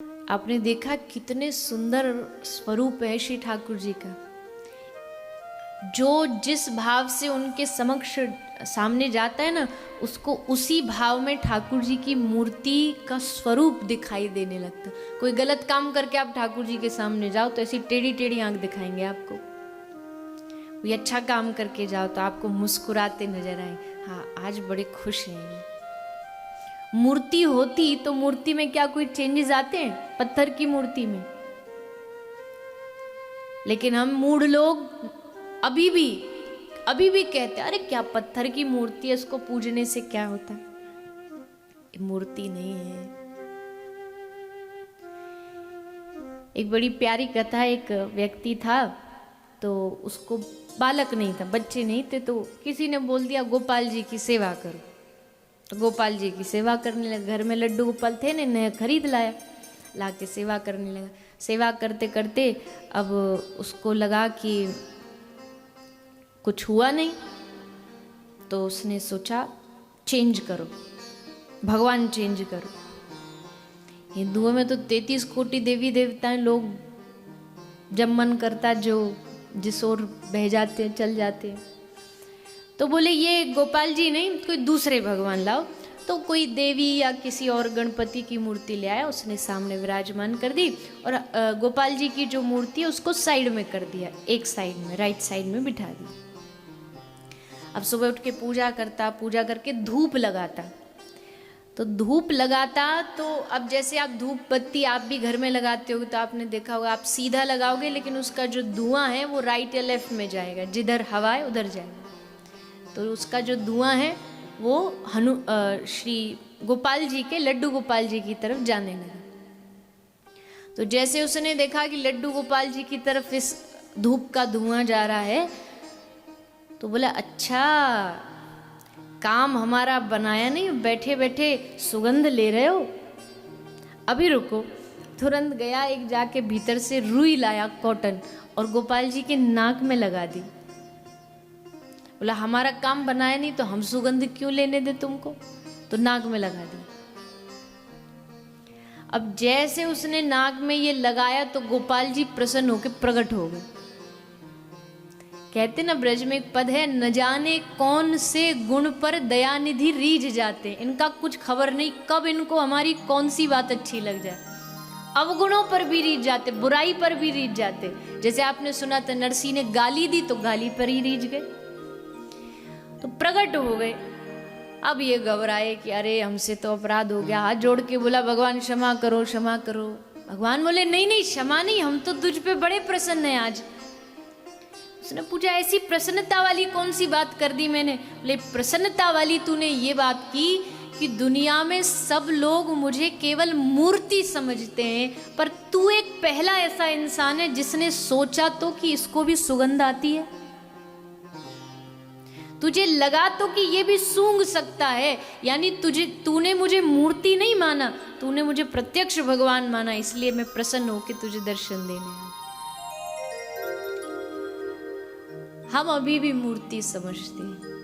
आपने देखा कितने सुंदर स्वरूप है श्री ठाकुर जी का। जो जिस भाव से उनके समक्ष सामने जाता है ना, उसको उसी भाव में ठाकुर जी की मूर्ति का स्वरूप दिखाई देने लगता। कोई गलत काम करके आप ठाकुर जी के सामने जाओ तो ऐसी टेढ़ी टेढ़ी आंख दिखाएंगे आपको। कोई अच्छा काम करके जाओ तो आपको मुस्कुराते नजर आए, हाँ आज बड़े खुश हैं। मूर्ति होती तो मूर्ति में क्या कोई चेंजेस आते हैं? पत्थर की मूर्ति में। लेकिन हम मूढ़ लोग अभी भी कहते हैं, अरे क्या पत्थर की मूर्ति है, इसको पूजने से क्या होता है? ये मूर्ति नहीं है। एक बड़ी प्यारी कथा, एक व्यक्ति था तो उसको बालक नहीं था, बच्चे नहीं थे, तो किसी ने बोल दिया गोपाल जी की सेवा करो। तो गोपाल जी की सेवा करने लगा। घर में लड्डू गोपाल थे ने, नया खरीद लाया, ला के सेवा करने लगा। सेवा करते करते अब उसको लगा कि कुछ हुआ नहीं, तो उसने सोचा चेंज करो, भगवान चेंज करो। हिंदुओं में तो 33 कोटि देवी देवताएं, लोग जब मन करता जो जिस ओर बह जाते हैं, चल जाते हैं। तो बोले ये गोपाल जी नहीं, कोई दूसरे भगवान लाओ। तो कोई देवी या किसी और गणपति की मूर्ति ले आया, उसने सामने विराजमान कर दी और गोपाल जी की जो मूर्ति है उसको साइड में कर दिया, एक साइड में, राइट साइड में बिठा दी। अब सुबह उठ के पूजा करता, पूजा करके धूप लगाता। तो धूप लगाता तो अब जैसे आप धूप बत्ती आप भी घर में लगाते हो तो आपने देखा होगा, आप सीधा लगाओगे लेकिन उसका जो धुआं है वो राइट या लेफ्ट में जाएगा, जिधर हवा है उधर जाएगा। तो उसका जो धुआं है वो श्री गोपाल जी के, लड्डू गोपाल जी की तरफ जाने लगा। तो जैसे उसने देखा कि लड्डू गोपाल जी की तरफ इस धूप का धुआं जा रहा है, तो बोला अच्छा काम हमारा बनाया नहीं, बैठे बैठे सुगंध ले रहे हो, अभी रुको। तुरंत गया, एक जाके भीतर से रुई लाया कॉटन और गोपाल जी के नाक में लगा दी। बोला हमारा काम बनाया नहीं तो हम सुगंध क्यों लेने दे तुमको, तो नाक में लगा दी। अब जैसे उसने नाक में ये लगाया तो गोपाल जी प्रसन्न होकर प्रकट हो गए। कहते ना ब्रज में एक पद है, न जाने कौन से गुण पर दयानिधि रीझ जाते। इनका कुछ खबर नहीं कब इनको हमारी कौन सी बात अच्छी लग जाए। अवगुणों पर भी रीझ जाते, बुराई पर भी रीझ जाते। जैसे आपने सुना था नरसिंह ने गाली दी तो गाली पर ही रीझ गए, तो प्रकट हो गए। अब ये घबराए कि अरे हमसे तो अपराध हो गया। हाथ जोड़ के बोला भगवान क्षमा करो, क्षमा करो। भगवान बोले नहीं नहीं क्षमा नहीं, हम तो तुझ पे बड़े प्रसन्न हैं आज। उसने पूछा ऐसी प्रसन्नता वाली कौन सी बात कर दी मैंने? बोले प्रसन्नता वाली तूने ये बात की कि दुनिया में सब लोग मुझे केवल मूर्ति समझते हैं, पर तू एक पहला ऐसा इंसान है जिसने सोचा तो कि इसको भी सुगंध आती है। तुझे लगा तो कि ये भी सूंघ सकता है, यानी तूने मुझे मूर्ति नहीं माना, तूने मुझे प्रत्यक्ष भगवान माना, इसलिए मैं प्रसन्न होकर तुझे दर्शन देने आया। हम अभी भी मूर्ति समझते हैं।